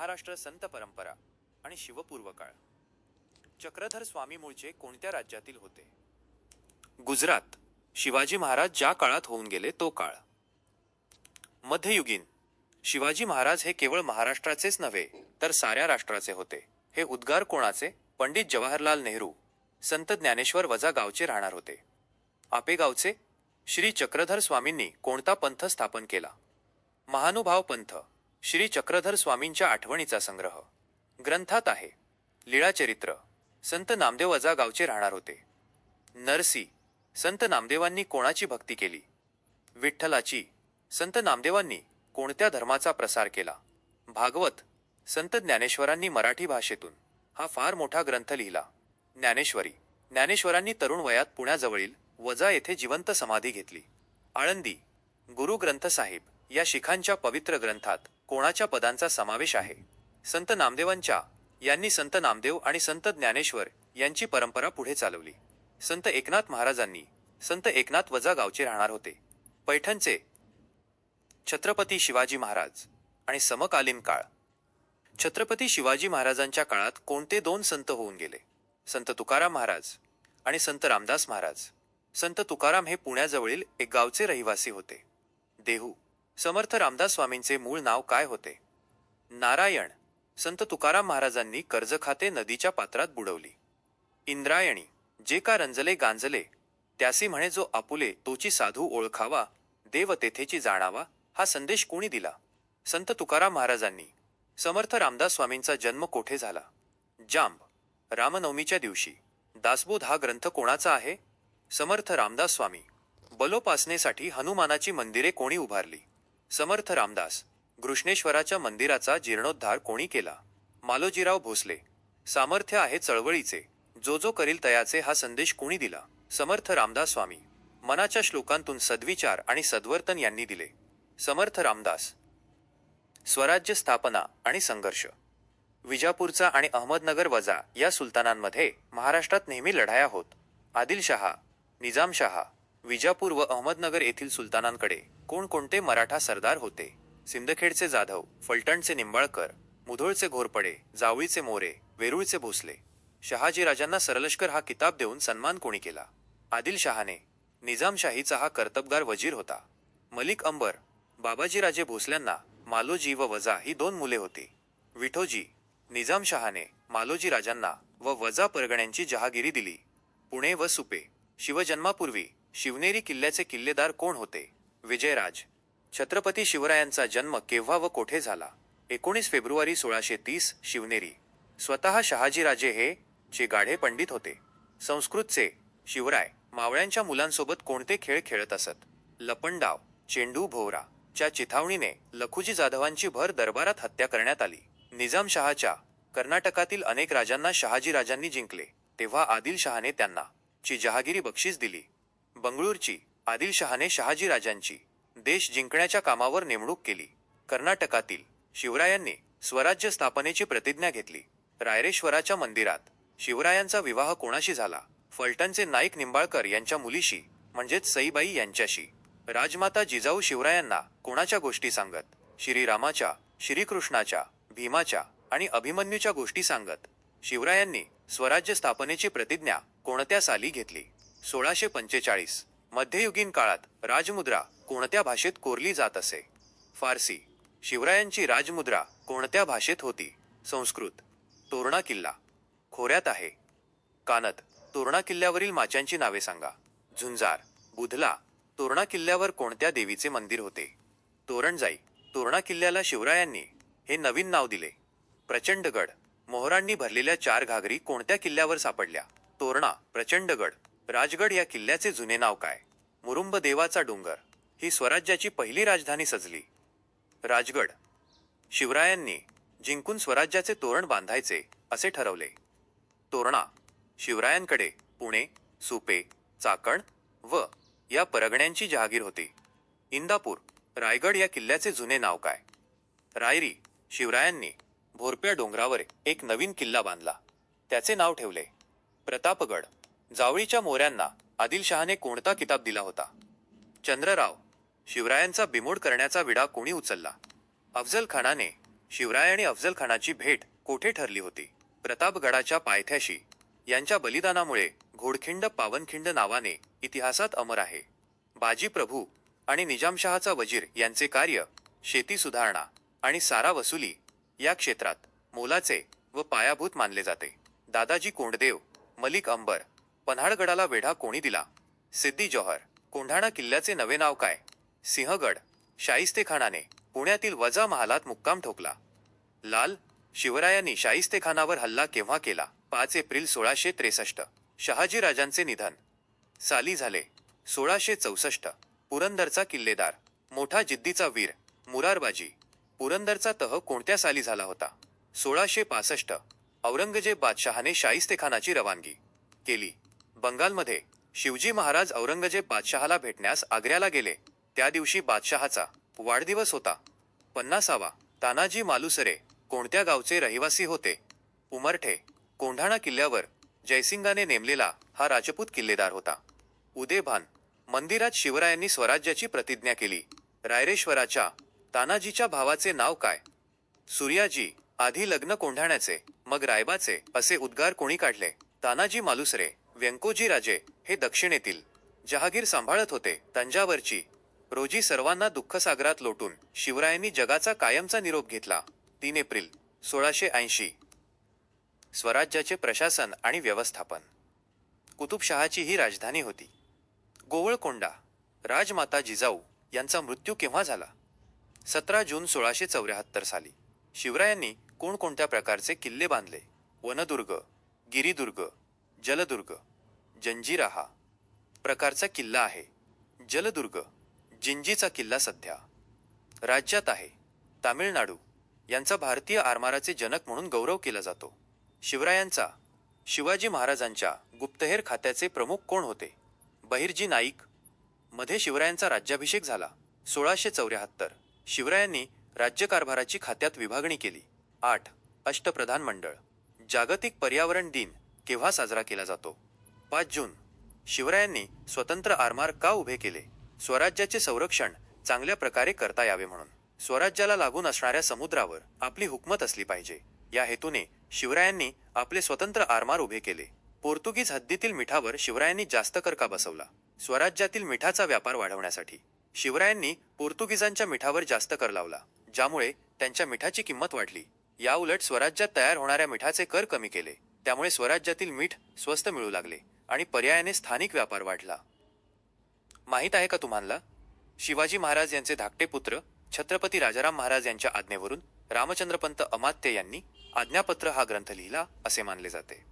महाराष्ट्र संत परंपरा आणि शिवपूर्व काळ. चक्रधर स्वामी मूळचे कोणत्या राज्यातील होते? गुजरात. शिवाजी महाराज ज्या काळात होऊन गेले तो काळ. मध्ययुगीन. शिवाजी महाराज हे केवळ महाराष्ट्राचेच नव्हे तर साऱ्या राष्ट्राचे होते. हे उद्गार कोणाचे? पंडित जवाहरलाल नेहरू, संत ज्ञानेश्वर वजा गावचे राहणार होते. आपेगावचे. श्री चक्रधर स्वामींनी कोणता पंथ स्थापन केला? महानुभाव पंथ. श्री चक्रधर स्वामींच्या आठवणीचा संग्रह. ग्रंथात आहे. लीळाचरित्र. संत नामदेव वजा गावचे राहणार होते. नरसी. संत नामदेवांनी कोणाची भक्ती केली? विठ्ठलाची. संत नामदेवांनी कोणत्या धर्माचा प्रसार केला? भागवत. संत ज्ञानेश्वरांनी मराठी भाषेतून हा फार मोठा ग्रंथ लिहिला. ज्ञानेश्वरी. ज्ञानेश्वरांनी तरुण वयात पुण्याजवळील वजा येथे जिवंत समाधी घेतली. आळंदी. गुरु ग्रंथ साहिब या शिखांच्या पवित्र ग्रंथात कोणाच्या पदांचा समावेश आहे? संत नामदेवांच्या. यांनी संत नामदेव आणि संत ज्ञानेश्वर यांची परंपरा पुढे चालवली. संत एकनाथ महाराजांनी. संत एकनाथ वजा गावचे राहणार होते. पैठणचे. छत्रपती शिवाजी महाराज आणि समकालीन काळ. छत्रपती शिवाजी महाराजांच्या काळात कोणते दोन संत होऊन गेले? संत तुकाराम महाराज आणि संत रामदास महाराज. संत तुकाराम हे पुण्याजवळील एक गावचे रहिवासी होते. देहू. समर्थ रामदास स्वामींचे मूळ नाव काय होते? नारायण. संत तुकाराम महाराजांनी कर्जखाते नदीच्या पात्रात बुडवली. इंद्रायणी. जे का रंजले गांजले त्यासी म्हणे जो आपुले तोची साधू ओळखावा देव तेथेची जाणावा. हा संदेश कोणी दिला? संत तुकाराम महाराजांनी. समर्थ रामदास स्वामींचा जन्म कोठे झाला? जांब. रामनवमीच्या दिवशी. दासबोध हा ग्रंथ कोणाचा आहे? समर्थ रामदास स्वामी. बलोपासनेसाठी हनुमानाची मंदिरे कोणी उभारली? समर्थ रामदास. घृष्णेश्वराच्या मंदिराचा जीर्णोद्धार कोणी केला? मालोजीराव भोसले. सामर्थ्य आहे चळवळीचे जो जो करील तयाचे हा संदेश कोणी दिला? समर्थ रामदास स्वामी. मनाच्या श्लोकांतून सद्विचार आणि सद्वर्तन यांनी दिले. समर्थ रामदास. स्वराज्य स्थापना आणि संघर्ष. विजापूरचा आणि अहमदनगर वजा या सुलतानांमध्ये महाराष्ट्रात नेहमी लढाया होत. आदिलशहा, निजामशहा, विजापूर व अहमदनगर येथील सुलतानांकडे कोणकोणते मराठा सरदार होते? सिंदखेडचे जाधव, फलटणचे निंबाळकर, मुधोळचे घोरपडे, जावळीचे मोरे, वेरूळचे भोसले. शहाजीराजांना सरलष्कर हा किताब देऊन सन्मान कोणी केला? आदिलशहाने. निजामशाहीचा हा कर्तबगार वजीर होता. मलिक अंबर. बाबाजीराजे भोसल्यांना मालोजी व वजा ही दोन मुले होती. विठोजी. निजामशहाने मालोजी राजांना व वजा परगण्यांची जहागिरी दिली. पुणे व सुपे. शिवजन्मापूर्वी शिवनेरी किल्ल्याचे किल्लेदार कोण होते? विजयराज. छत्रपती शिवरायांचा जन्म केव्हा व कोठे झाला? 19 फेब्रुवारी 1630 शिवनेरी. स्वतः शहाजीराजे हे चे गाढे पंडित होते. संस्कृतचे. शिवराय मावळ्यांच्या मुलांसोबत कोणते खेळ खेळत असत? लपंडाव, चेंडू, भोवरा. च्या चिथावणीने लखुजी जाधवांची भर दरबारात हत्या करण्यात आली. निजामशहाच्या. कर्नाटकातील अनेक राजांना शहाजीराजांनी जिंकले तेव्हा आदिलशहाने त्यांना ची जहागिरी बक्षीस दिली. बंगळूरची. आदिलशहाने शहाजीराजांची देश जिंकण्याच्या कामावर नेमणूक केली. कर्नाटकातील. शिवरायांनी स्वराज्य स्थापनेची प्रतिज्ञा घेतली. रायरेश्वराच्या मंदिरात. शिवरायांचा विवाह कोणाशी झाला? फलटणचे नाईक निंबाळकर यांच्या मुलीशी म्हणजेच सईबाई यांच्याशी. राजमाता जिजाऊ शिवरायांना कोणाच्या गोष्टी सांगत? श्रीरामाच्या, श्रीकृष्णाच्या, भीमाच्या आणि अभिमन्यूच्या गोष्टी सांगत. शिवरायांनी स्वराज्य स्थापनेची प्रतिज्ञा कोणत्या साली घेतली? 1645. मध्ययुगीन काळात राजमुद्रा कोणत्या भाषेत कोरली जात असे? फारसी. शिवरायांची राजमुद्रा कोणत्या भाषेत होती? संस्कृत. तोरणा किल्ला खोऱ्यात आहे. कानद. तोरणा किल्ल्यावरील माच्यांची नावे सांगा. झुंजार. बुधला. तोरणा किल्ल्यावर कोणत्या देवीचे मंदिर होते? तोरणजाई. तोरणा किल्ल्याला शिवरायांनी हे नवीन नाव दिले. प्रचंडगड. मोहरांनी भरलेल्या 4 घागरी कोणत्या किल्ल्यावर सापडल्या? तोरणा, प्रचंडगड, राजगड. या किल्ल्याचे जुने नाव काय? मुरुंब देवाचा डोंगर. ही स्वराज्याची पहिली राजधानी सजली. राजगड. शिवरायांनी जिंकून स्वराज्याचे तोरण बांधायचे असे ठरवले. तोरणा. शिवरायांकडे पुणे, सुपे, चाकण व या परगण्यांची जहागीर होती. इंदापूर. रायगड. या किल्ल्याचे जुने नाव काय? रायरी. शिवरायांनी भोरप्या डोंगरावर एक नवीन किल्ला बांधला. त्याचे नाव ठेवले प्रतापगड. जावळीच्या मोऱ्यांना आदिलशहाने कोणता किताब दिला होता? चंद्रराव. शिवरायांचा बिमोड करण्याचा विडा कोणी उचलला? अफजल खानाने. शिवराय आणि अफजल खानाची भेट कोठे ठरली होती? प्रतापगडाच्या पायथ्याशी. यांच्या बलिदानामुळे घोडखिंड पावनखिंड नावाने इतिहासात अमर आहे. बाजी प्रभू आणि निजामशहाचा वजीर यांचे कार्य शेती सुधारणा आणि सारा वसुली या क्षेत्रात मोलाचे व पायाभूत मानले जाते. दादाजी कोंडदेव, मलिक अंबर, पन्हाळगडाला वेढा कोणी दिला? सिद्दी जोहर. कोंढाणा किल्ल्याचे नवे नाव काय? सिंहगड. शाहिस्तेखानाने पुण्यातील वजा महालात मुक्काम ठोकला. लाल. शिवरायांनी शाहिस्तेखानावर हल्ला केव्हा केला? 5 एप्रिल 1663. शहाजीराजांचे निधन साली झाले? 1664. पुरंदरचा किल्लेदार, मोठा जिद्दीचा वीर मुरारबाजी. पुरंदरचा तह कोणत्या साली झाला होता? 1665. औरंगजेब बादशहाने शाहिस्तेखानाची रवानगी केली. बंगालमध्ये शिवजी महाराज औरंगजेब बादशहाला भेटण्यास आग्र्याला गेले. त्या दिवशी बादशहाचा वाढदिवस होता. 50वा. तानाजी मालुसरे कोणत्या गावचे रहिवासी होते? उमरठे. कोंढाणा किल्ल्यावर जयसिंगाने नेमलेला हा राजपूत किल्लेदार होता. उदेभान. मंदिरात शिवरायांनी स्वराज्याची प्रतिज्ञा केली. रायरेश्वराच्या तानाजीच्या भावाचे नाव काय? सूर्याजी. आधी लग्न कोंढाण्याचे मग रायबाचे असे उद्गार कोणी काढले? तानाजी मालुसरे. व्यंकोजी राजे हे दक्षिणेतील जहागीर सांभाळत होते. तंजावरची. रोजी सर्वांना दुःखसागरात लोटून शिवरायांनी जगाचा कायमचा निरोप घेतला. 3 एप्रिल 1680. स्वराज्याचे प्रशासन आणि व्यवस्थापन. कुतुबशहाची ही राजधानी होती. गोवळकोंडा. राजमाता जिजाऊ यांचा मृत्यू केव्हा झाला? 17 जून 1674 साली. शिवरायांनी कोणकोणत्या प्रकारचे किल्ले बांधले? वनदुर्ग, गिरिदुर्ग, जलदुर्ग. जंजिरा हा प्रकारचा किल्ला आहे. जलदुर्ग. जिंजीचा किल्ला सध्या राज्यात आहे. तामिळनाडू. यांचा भारतीय आरमाराचे जनक म्हणून गौरव केला जातो. शिवरायांचा शिवाजी महाराजांच्या गुप्तहेर खात्याचे प्रमुख कोण होते? बहिर्जी नाईक. मध्ये शिवरायांचा राज्याभिषेक झाला. 1674. शिवरायांनी राज्यकारभाराची खात्यात विभागणी केली. 8. अष्टप्रधान मंडळ. जागतिक पर्यावरण दिन केव्हा साजरा केला जातो? 5 जून. शिवरायांनी स्वतंत्र आरमार का उभे केले? स्वराज्याचे संरक्षण चांगल्या प्रकारे करता यावे म्हणून. स्वराज्याला लागून असणाऱ्या समुद्रावर आपली हुकमत असली पाहिजे या हेतूने शिवरायांनी आपले स्वतंत्र आरमार उभे केले. पोर्तुगीज हद्दीतील मिठावर शिवरायांनी जास्त कर का बसवला? स्वराज्यातील मिठाचा व्यापार वाढवण्यासाठी. शिवरायांनी पोर्तुगीजांच्या मिठावर जास्त कर लावला, ज्यामुळे त्यांच्या मिठाची किंमत वाढली. याउलट स्वराज्यात तयार होणाऱ्या मिठाचे कर कमी केले, त्यामुळे स्वराज्यातील मीठ स्वस्त मिळू लागले आणि पर्यायाने स्थानिक व्यापार वाढला. माहीत आहे का तुम्हाला? शिवाजी महाराज यांचे धाकटे पुत्र छत्रपती राजाराम महाराज यांच्या आज्ञेवरून रामचंद्रपंत अमात्य यांनी आज्ञापत्र हा ग्रंथ लिहिला असे मानले जाते.